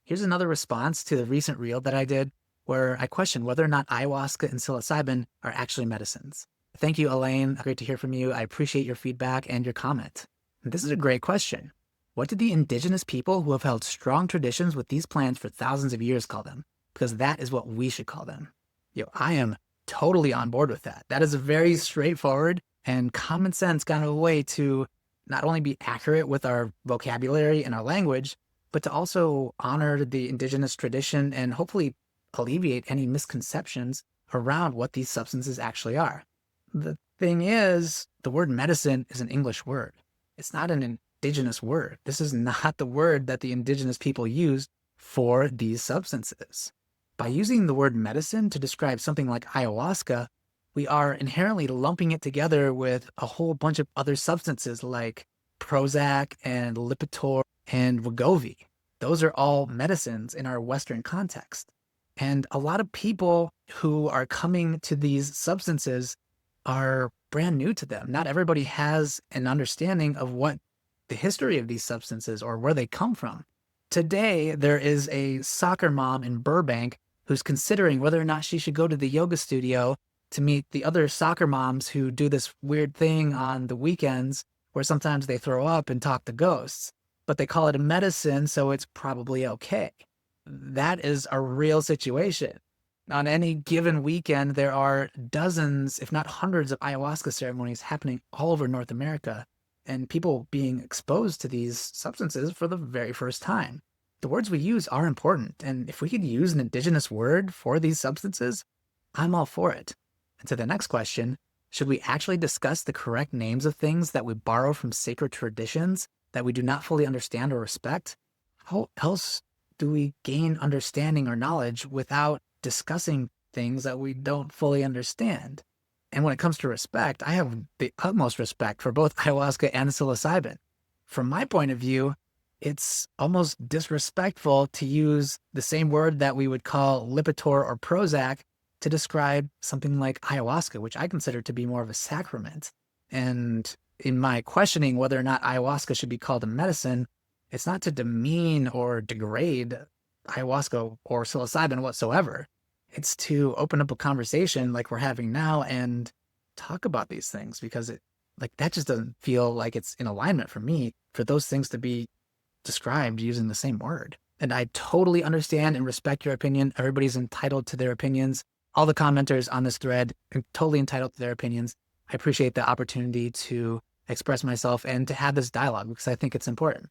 Here's another response to the recent reel that I did where I questioned whether or not ayahuasca and psilocybin are actually medicines. Thank you, Elaine. Great to hear from you. I appreciate your feedback and your comment. This is a great question. What did the indigenous people who have held strong traditions with these plants for thousands of years call them? Because that is what we should call them. I am totally on board with that. That is a very straightforward and common sense kind of a way to not only be accurate with our vocabulary and our language, but to also honor the indigenous tradition and hopefully alleviate any misconceptions around what these substances actually are. The thing is, the word medicine is an English word. It's not an indigenous word. This is not the word that the indigenous people used for these substances. By using the word medicine to describe something like ayahuasca, we are inherently lumping it together with a whole bunch of other substances like Prozac and Lipitor and Wegovy. Those are all medicines in our Western context. And a lot of people who are coming to these substances are brand new to them. Not everybody has an understanding of what the history of these substances or where they come from. Today, there is a soccer mom in Burbank who's considering whether or not she should go to the yoga studio to meet the other soccer moms who do this weird thing on the weekends where sometimes they throw up and talk to ghosts, but they call it a medicine, so it's probably okay. That is a real situation. On any given weekend, there are dozens, if not hundreds, of ayahuasca ceremonies happening all over North America, and people being exposed to these substances for the very first time. The words we use are important, and if we could use an indigenous word for these substances, I'm all for it. And to the next question, should we actually discuss the correct names of things that we borrow from sacred traditions that we do not fully understand or respect? How else do we gain understanding or knowledge without discussing things that we don't fully understand? And when it comes to respect, I have the utmost respect for both ayahuasca and psilocybin. From my point of view, it's almost disrespectful to use the same word that we would call Lipitor or Prozac to describe something like ayahuasca, which I consider to be more of a sacrament. And in my questioning whether or not ayahuasca should be called a medicine, it's not to demean or degrade ayahuasca or psilocybin whatsoever. It's to open up a conversation like we're having now and talk about these things, because that just doesn't feel like it's in alignment for me for those things to be described using the same word. And I totally understand and respect your opinion. Everybody's entitled to their opinions. All the commenters on this thread are totally entitled to their opinions. I appreciate the opportunity to express myself and to have this dialogue because I think it's important.